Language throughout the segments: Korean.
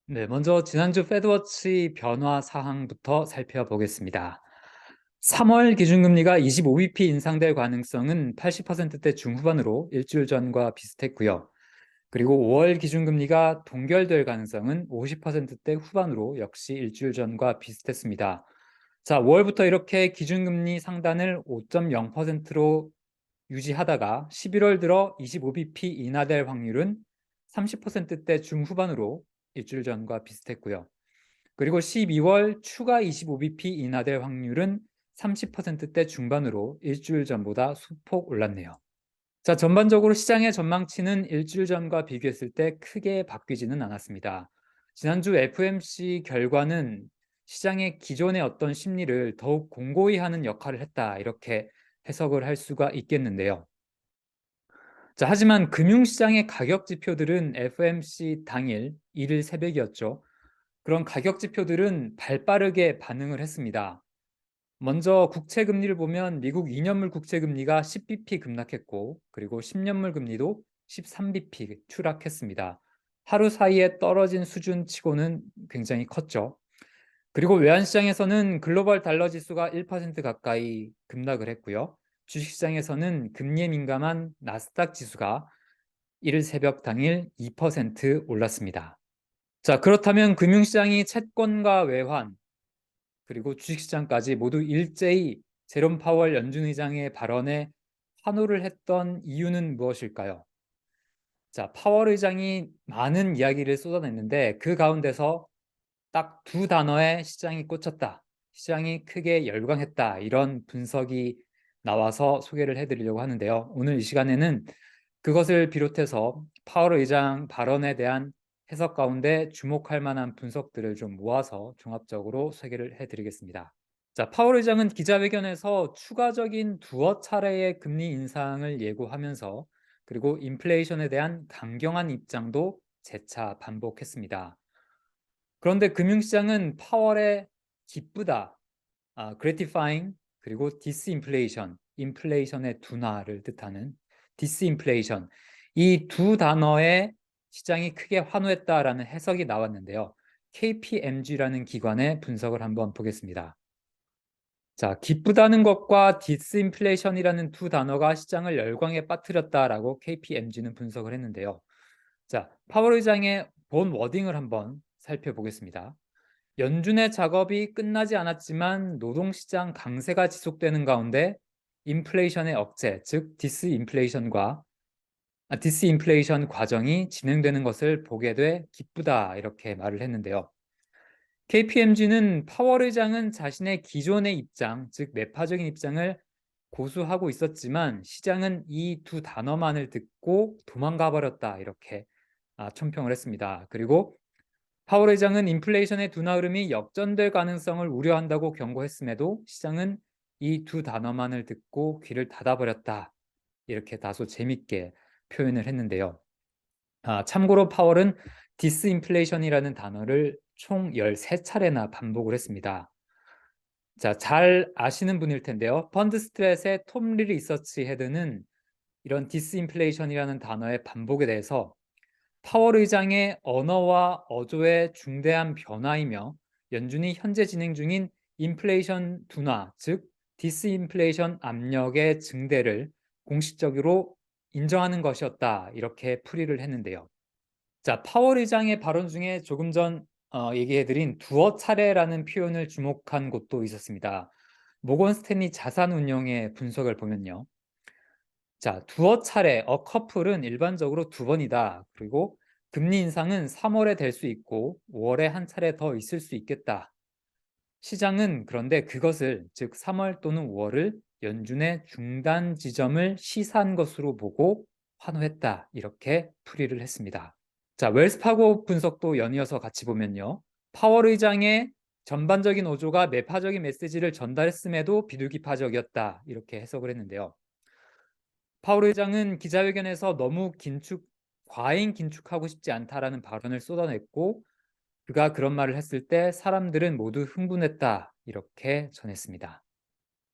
네, 먼저 지난주 페드워치 변화 사항부터 살펴보겠습니다. 3월 기준금리가 25bp 인상될 가능성은 80%대 중후반으로 일주일 전과 비슷했고요. 그리고 5월 기준금리가 동결될 가능성은 50%대 후반으로 역시 일주일 전과 비슷했습니다. 자, 5월부터 이렇게 기준금리 상단을 5.0%로 유지하다가 11월 들어 25bp 인하될 확률은 30%대 중후반으로 일주일 전과 비슷했고요. 그리고 12월 추가 25bp 인하될 확률은 30%대 중반으로 일주일 전보다 소폭 올랐네요. 자, 전반적으로 시장의 전망치는 일주일 전과 비교했을 때 크게 바뀌지는 않았습니다. 지난주 FOMC 결과는 시장의 기존의 어떤 심리를 더욱 공고히 하는 역할을 했다, 이렇게 해석을 할 수가 있겠는데요. 자, 하지만 금융시장의 가격 지표들은 FOMC 당일 1일 새벽이었죠. 그런 가격 지표들은 발빠르게 반응을 했습니다. 먼저 국채 금리를 보면 미국 2년물 국채 금리가 10bp 급락했고, 그리고 10년물 금리도 13bp 추락했습니다. 하루 사이에 떨어진 수준치고는 굉장히 컸죠. 그리고 외환시장에서는 글로벌 달러 지수가 1% 가까이 급락을 했고요. 주식시장에서는 금리에 민감한 나스닥 지수가 1일 새벽 당일 2% 올랐습니다. 자, 그렇다면 금융시장이 채권과 외환, 그리고 주식시장까지 모두 일제히 제롬 파월 연준 의장의 발언에 환호를 했던 이유는 무엇일까요? 자, 파월 의장이 많은 이야기를 쏟아냈는데 그 가운데서 딱 두 단어에 시장이 꽂혔다, 시장이 크게 열광했다, 이런 분석이 나와서 소개를 해드리려고 하는데요. 오늘 이 시간에는 그것을 비롯해서 파월 의장 발언에 대한 해석 가운데 주목할 만한 분석들을 좀 모아서 종합적으로 소개를 해드리겠습니다. 자, 파월 의장은 기자회견에서 추가적인 두어 차례의 금리 인상을 예고하면서, 그리고 인플레이션에 대한 강경한 입장도 재차 반복했습니다. 그런데 금융시장은 파월의 기쁘다, gratifying, 그리고 disinflation, 인플레이션의 둔화를 뜻하는 disinflation, 이 두 단어에 시장이 크게 환호했다라는 해석이 나왔는데요. KPMG라는 기관의 분석을 한번 보겠습니다. 자, 기쁘다는 것과 디스인플레이션이라는 두 단어가 시장을 열광에 빠뜨렸다라고 KPMG는 분석을 했는데요. 자, 파월 의장의 본 워딩을 한번 살펴보겠습니다. 연준의 작업이 끝나지 않았지만 노동시장 강세가 지속되는 가운데 인플레이션의 억제, 즉 디스인플레이션 과정이 진행되는 것을 보게 돼 기쁘다, 이렇게 말을 했는데요. KPMG는 파월 의장은 자신의 기존의 입장, 즉 매파적인 입장을 고수하고 있었지만 시장은 이 두 단어만을 듣고 도망가 버렸다, 이렇게 총평을 했습니다. 그리고 파월 의장은 인플레이션의 둔화 흐름이 역전될 가능성을 우려한다고 경고했음에도 시장은 이 두 단어만을 듣고 귀를 닫아버렸다, 이렇게 다소 재밌게 표현을 했는데요. 참고로 파월은 디스인플레이션이라는 단어를 총 13차례나 반복을 했습니다. 자, 잘 아시는 분일 텐데요. 펀드 스트레스의 톰 리서치 헤드는 이런 디스인플레이션이라는 단어의 반복에 대해서 파월 의장의 언어와 어조의 중대한 변화이며 연준이 현재 진행 중인 인플레이션 둔화, 즉 디스인플레이션 압력의 증대를 공식적으로 인정하는 것이었다, 이렇게 풀이를 했는데요. 자, 파월 의장의 발언 중에 조금 전 얘기해드린 두어 차례라는 표현을 주목한 곳도 있었습니다. 모건 스탠리 자산운용의 분석을 보면요. 자, 두어 차례, 커플은 일반적으로 두 번이다. 그리고 금리 인상은 3월에 될 수 있고 5월에 한 차례 더 있을 수 있겠다. 시장은 그런데 그것을, 즉 3월 또는 5월을 연준의 중단 지점을 시사한 것으로 보고 환호했다, 이렇게 풀이를 했습니다. 자, 웰스파고 분석도 연이어서 같이 보면요. 파월 의장의 전반적인 어조가 매파적인 메시지를 전달했음에도 비둘기파적이었다, 이렇게 해석을 했는데요. 파월 의장은 기자회견에서 너무 과잉 긴축하고 싶지 않다라는 발언을 쏟아냈고, 그가 그런 말을 했을 때 사람들은 모두 흥분했다, 이렇게 전했습니다.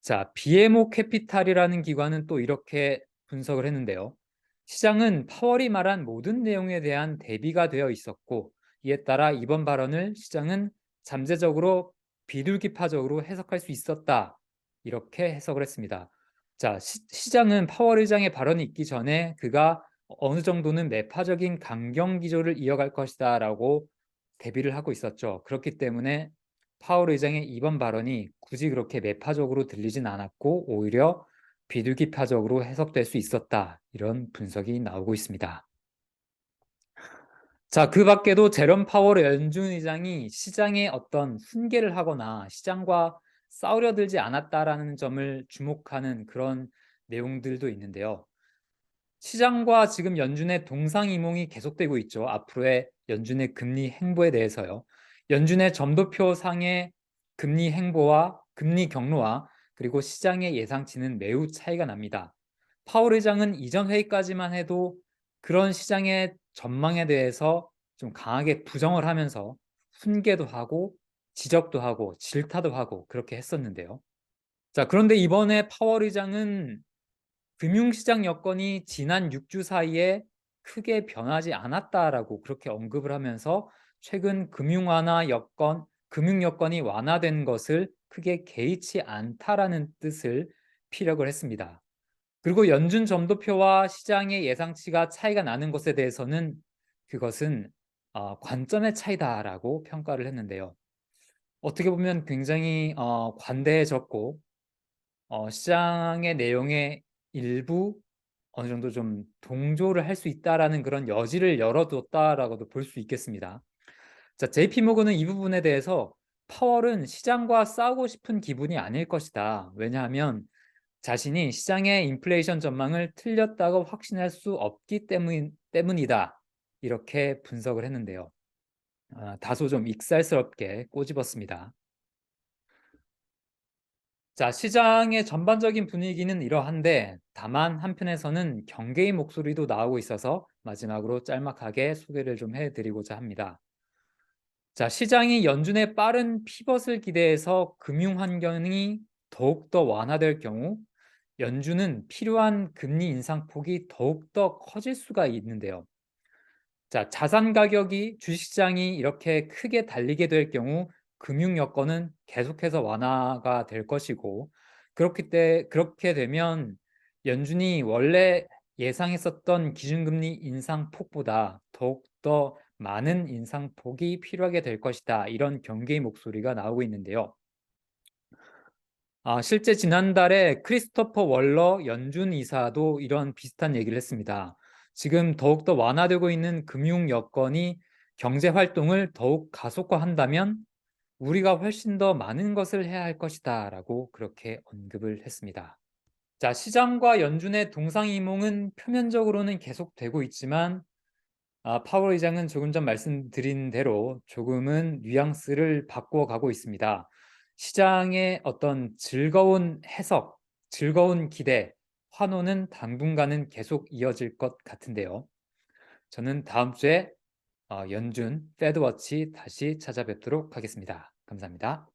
자, BMO 캐피탈이라는 기관은 또 이렇게 분석을 했는데요. 시장은 파월이 말한 모든 내용에 대한 대비가 되어 있었고 이에 따라 이번 발언을 시장은 잠재적으로 비둘기파적으로 해석할 수 있었다. 이렇게 해석을 했습니다. 자, 시장은 파월 의장의 발언이 있기 전에 그가 어느 정도는 매파적인 강경 기조를 이어갈 것이다 라고 대비를 하고 있었죠. 그렇기 때문에 파월 의장의 이번 발언이 굳이 그렇게 매파적으로 들리진 않았고 오히려 비둘기파적으로 해석될 수 있었다. 이런 분석이 나오고 있습니다. 자, 그 밖에도 제롬 파월 연준 의장이 시장에 어떤 훈계를 하거나 시장과 싸우려 들지 않았다라는 점을 주목하는 그런 내용들도 있는데요. 시장과 지금 연준의 동상이몽이 계속되고 있죠. 앞으로의 연준의 금리 행보에 대해서요. 연준의 점도표상의 금리 행보와 금리 경로와 그리고 시장의 예상치는 매우 차이가 납니다. 파월 의장은 이전 회의까지만 해도 그런 시장의 전망에 대해서 좀 강하게 부정을 하면서 훈계도 하고 지적도 하고 질타도 하고 그렇게 했었는데요. 자, 그런데 이번에 파월 의장은 금융시장 여건이 지난 6주 사이에 크게 변하지 않았다라고 그렇게 언급을 하면서 최근 금융 여건이 완화된 것을 크게 개의치 않다라는 뜻을 피력을 했습니다. 그리고 연준 점도표와 시장의 예상치가 차이가 나는 것에 대해서는 그것은 관점의 차이다라고 평가를 했는데요. 어떻게 보면 굉장히 관대해졌고 시장의 내용의 일부 어느 정도 좀 동조를 할 수 있다라는 그런 여지를 열어뒀다라고도 볼 수 있겠습니다. 자, JP 모건은 이 부분에 대해서 파월은 시장과 싸우고 싶은 기분이 아닐 것이다. 왜냐하면 자신이 시장의 인플레이션 전망을 틀렸다고 확신할 수 없기 때문이다. 이렇게 분석을 했는데요. 다소 좀 익살스럽게 꼬집었습니다. 자, 시장의 전반적인 분위기는 이러한데 다만 한편에서는 경계의 목소리도 나오고 있어서 마지막으로 짤막하게 소개를 좀 해드리고자 합니다. 자, 시장이 연준의 빠른 피벗을 기대해서 금융 환경이 더욱더 완화될 경우 연준은 필요한 금리 인상폭이 더욱더 커질 수가 있는데요. 자, 자산 가격이 주식시장이 이렇게 크게 달리게 될 경우 금융 여건은 계속해서 완화가 될 것이고 그렇게 되면 연준이 원래 예상했었던 기준금리 인상폭보다 더욱더 많은 인상폭이 필요하게 될 것이다. 이런 경계의 목소리가 나오고 있는데요. 실제 지난달에 크리스토퍼 월러 연준 이사도 이런 비슷한 얘기를 했습니다. 지금 더욱더 완화되고 있는 금융 여건이 경제 활동을 더욱 가속화한다면 우리가 훨씬 더 많은 것을 해야 할 것이다 라고 그렇게 언급을 했습니다. 자, 시장과 연준의 동상이몽은 표면적으로는 계속되고 있지만 파월 의장은 조금 전 말씀드린 대로 조금은 뉘앙스를 바꿔가고 있습니다. 시장의 어떤 즐거운 해석, 즐거운 기대, 환호는 당분간은 계속 이어질 것 같은데요. 저는 다음 주에 연준, 패드워치 다시 찾아뵙도록 하겠습니다. 감사합니다.